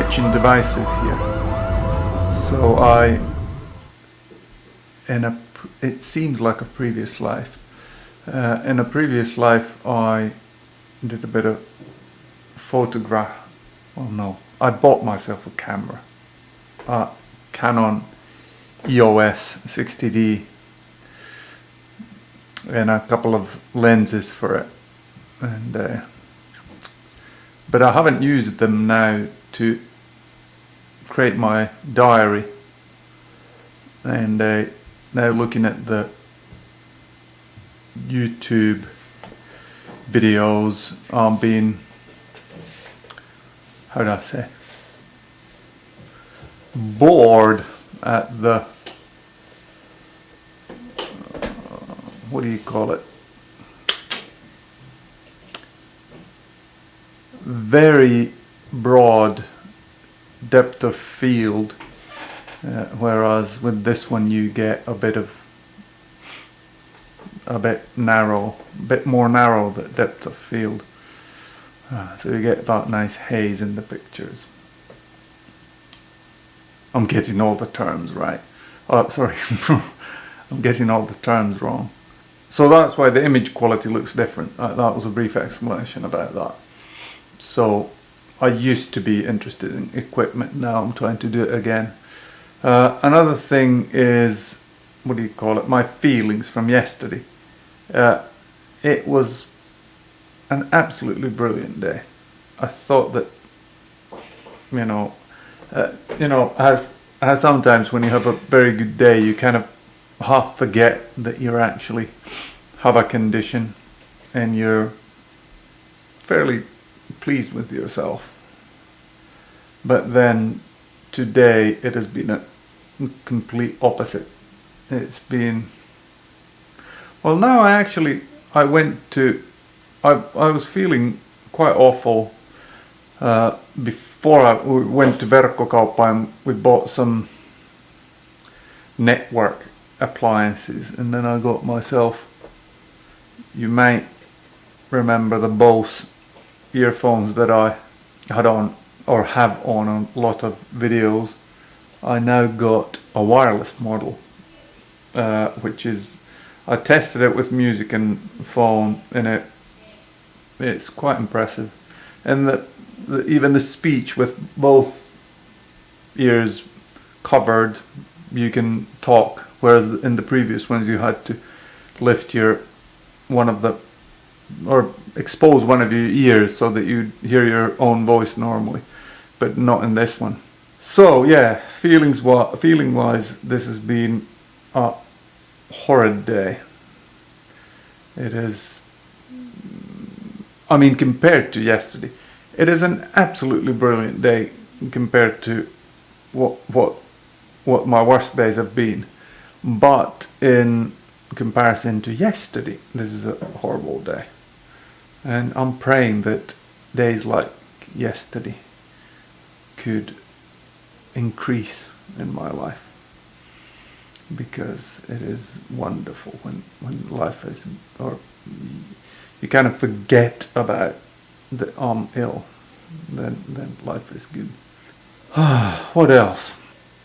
switching devices here. So it seems like a previous life. In a previous life I did a bit of photograph. Oh no, I bought myself a camera. Canon EOS 60D and a couple of lenses for it. And but I haven't used them now to create my diary. And now looking at the YouTube videos, I'm being, how do I say, bored at the, what do you call it? Very broad depth of field, whereas with this one you get a bit more narrow the depth of field, so you get that nice haze in the pictures. I'm getting all the terms right. Sorry, I'm getting all the terms wrong. So that's why the image quality looks different. That was a brief explanation about that. So I used to be interested in equipment, now I'm trying to do it again. Another thing is, what do you call it, my feelings from yesterday. It was an absolutely brilliant day. I thought that, as sometimes when you have a very good day, you kind of half forget that you actually have a condition and you're fairly pleased with yourself. But then today it has been a complete opposite. It's been, well, now I was feeling quite awful before I went to Verkkokauppa, and we bought some network appliances, and then I got myself, you might remember the Bose earphones that I had on or have on a lot of videos. I now got a wireless model, which is, I tested it with music and phone, and it's quite impressive. And even the speech with both ears covered, you can talk, whereas in the previous ones you had to lift or expose one of your ears so that you hear your own voice normally, but not in this one. So yeah, feeling wise, this has been a horrid day. It is, compared to yesterday, it is an absolutely brilliant day compared to what my worst days have been. But in comparison to yesterday, this is a horrible day. And I'm praying that days like yesterday could increase in my life, because it is wonderful when life is, or you kind of forget about that I'm ill, then life is good. What else?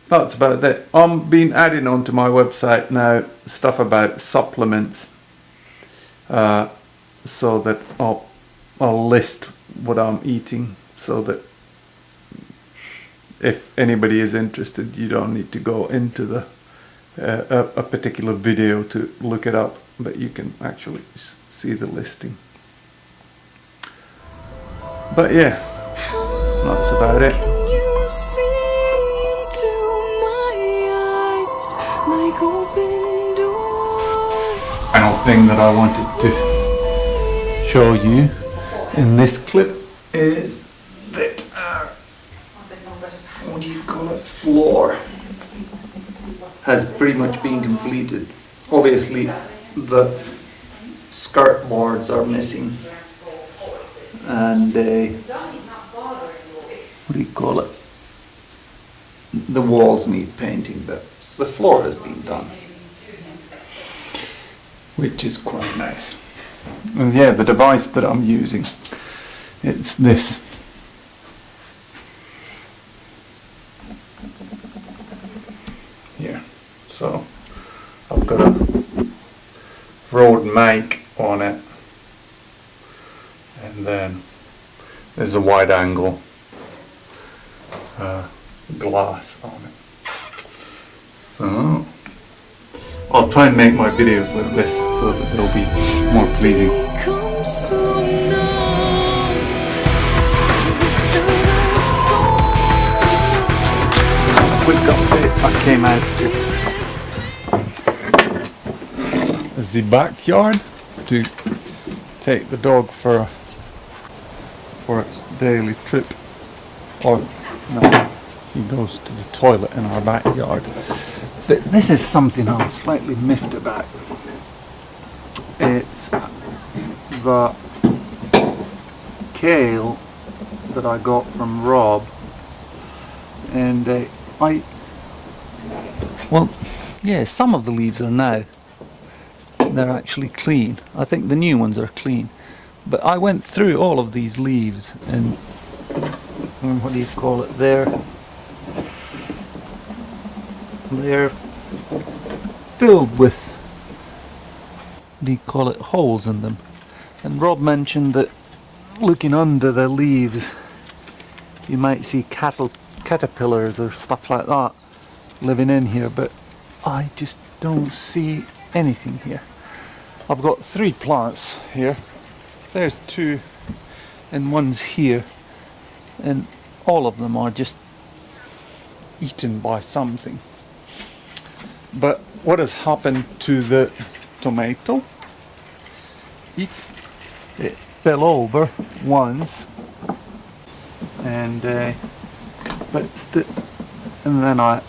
That's about it. I'm being adding onto my website now stuff about supplements, so that I'll list what I'm eating, so that if anybody is interested, you don't need to go into the a particular video to look it up, but you can actually see the listing. But yeah, that's about it. Final thing that I wanted to show you in this clip is that what do you call it, floor has pretty much been completed. Obviously the skirt boards are missing, and what do you call it, the walls need painting, but the floor has been done, which is quite nice. And yeah, the device that I'm using, it's this. here. So I've got a road mic on it, and then there's a wide angle glass on it. So I'll try and make my videos with this so that it'll be more pleasing. Quick update, I came out to the backyard to take the dog for its daily trip. Or no, he goes to the toilet in our backyard. But this is something I'm slightly miffed about. It's the kale that I got from Rob, and well, yeah, some of the leaves are now, they're actually clean. I think the new ones are clean. But I went through all of these leaves and what do you call it, they're filled with, what do you call it, holes in them. And Rob mentioned that looking under the leaves you might see caterpillars or stuff like that living in here, but I just don't see anything here. I've got 3 plants here. There's 2 and one's here, and all of them are just eaten by something. But what has happened to the tomato? It fell over once, and and then I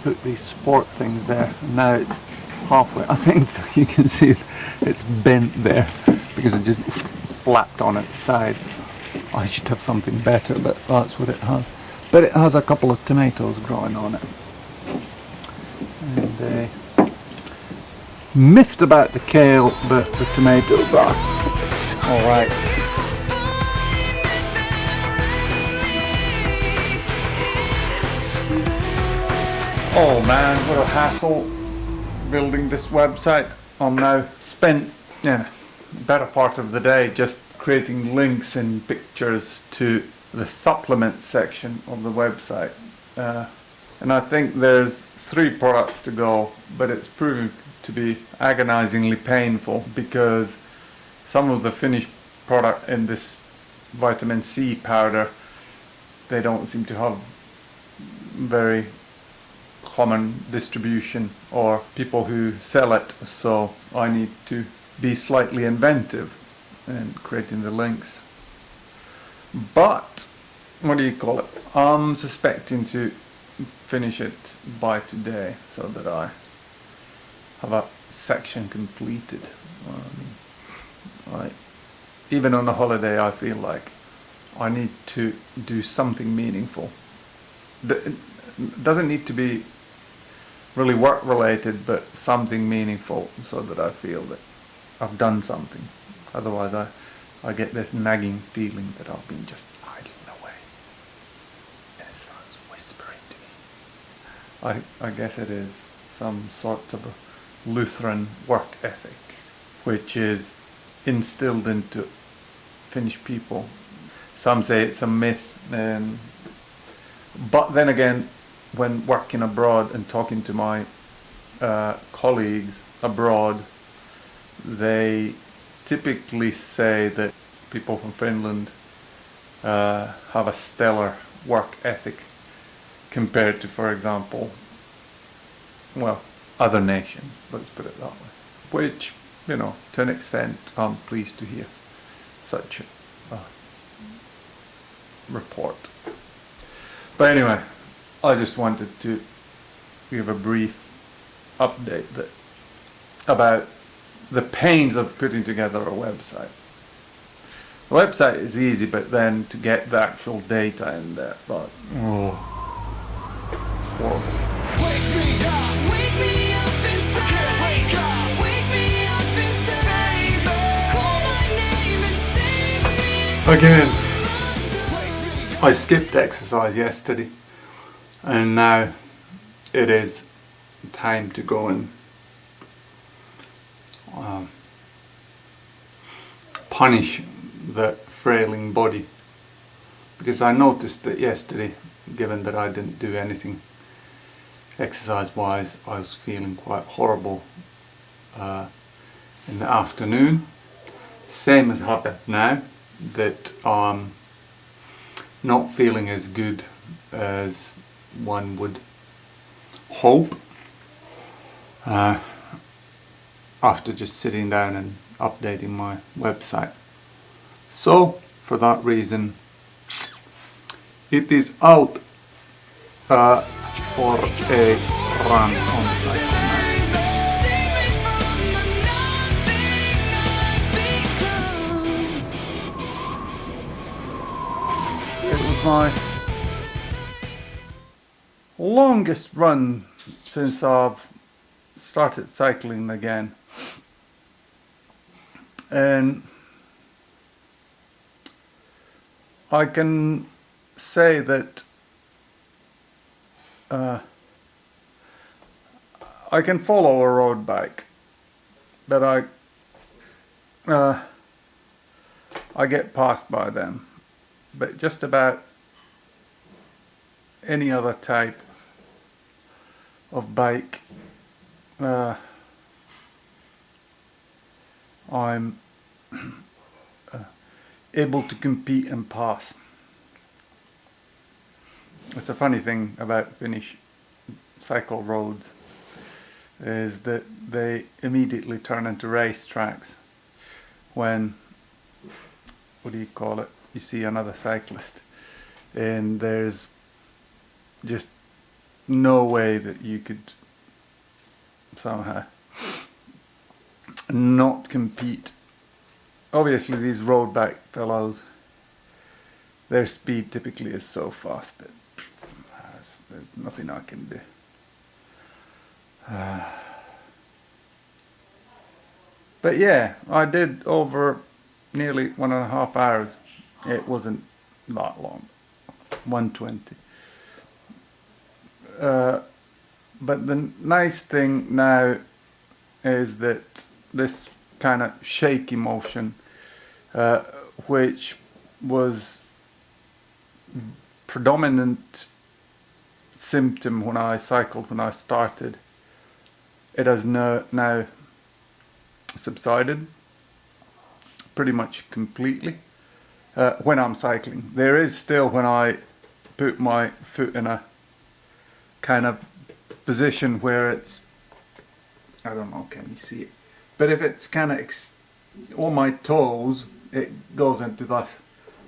put these support things there, and now it's halfway. I think you can see it's bent there because it just flapped on its side. I should have something better, but that's what it has. But it has a couple of tomatoes growing on it. And miffed about the kale, but the tomatoes are alright. Oh man, what a hassle building this website. I'm now spent the better part of the day just creating links and pictures to the supplement section of the website. And I think there's 3 products to go, but it's proving to be agonizingly painful because some of the finished product in this vitamin C powder, they don't seem to have very common distribution or people who sell it, so I need to be slightly inventive in creating the links. But what do you call it, I'm suspecting to finish it by today so that I have a section completed. Even on a holiday I feel like I need to do something meaningful. It doesn't need to be really work related, but something meaningful so that I feel that I've done something. Otherwise I get this nagging feeling that I've been just idling away and it starts whispering to me. I guess it is some sort of a Lutheran work ethic which is instilled into Finnish people. Some say it's a myth, but then again, when working abroad and talking to my colleagues abroad, they typically say that people from Finland have a stellar work ethic compared to, for example, well, other nations, let's put it that way. Which, you know, to an extent, I'm pleased to hear such a report. But anyway, I just wanted to give a brief update about the pains of putting together a website. The website is easy, but then to get the actual data in there, but it's horrible. Wake me up, wake me up inside. I can't wake up, wake me up inside. Call my name and save me. Again, I skipped exercise yesterday. And now it is time to go and punish the frailing body, because I noticed that yesterday, given that I didn't do anything exercise wise, I was feeling quite horrible in the afternoon. Same has happened now, that I'm not feeling as good as one would hope after just sitting down and updating my website. So for that reason, it is out for a run on the cycle now. It was my longest run since I've started cycling again, and I can say that I can follow a road bike, but I get passed by them. But just about any other type of bike, I'm able to compete and pass. It's a funny thing about Finnish cycle roads, is that they immediately turn into race tracks when, what do you call it, you see another cyclist, and there's just no way that you could somehow not compete. Obviously these road bike fellows, their speed typically is so fast that there's nothing I can do. But yeah, I did over nearly 1.5 hours. It wasn't that long, 1:20. But the nice thing now is that this kind of shaky motion, which was predominant symptom when I cycled when I started, it has now subsided pretty much completely when I'm cycling. There is still, when I put my foot in a kind of position where it's, I don't know, can you see it? But if it's kind of on my toes, it goes into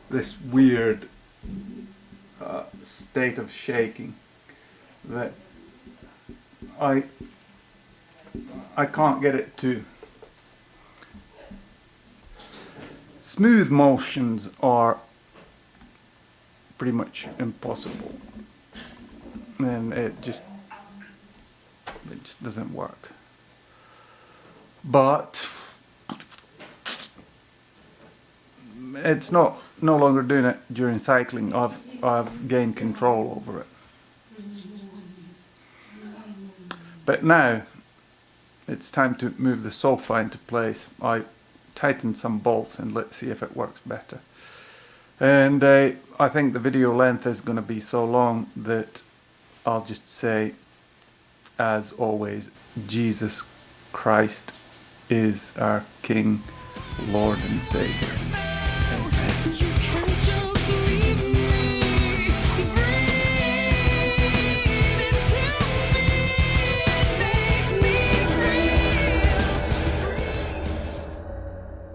this weird state of shaking that I can't get it to. Smooth motions are pretty much impossible, and it just doesn't work. But it's no longer doing it during cycling. I've gained control over it. But now it's time to move the sofa into place. I tightened some bolts, and let's see if it works better. And I think the video length is going to be so long that I'll just say, as always, Jesus Christ is our King, Lord and Savior.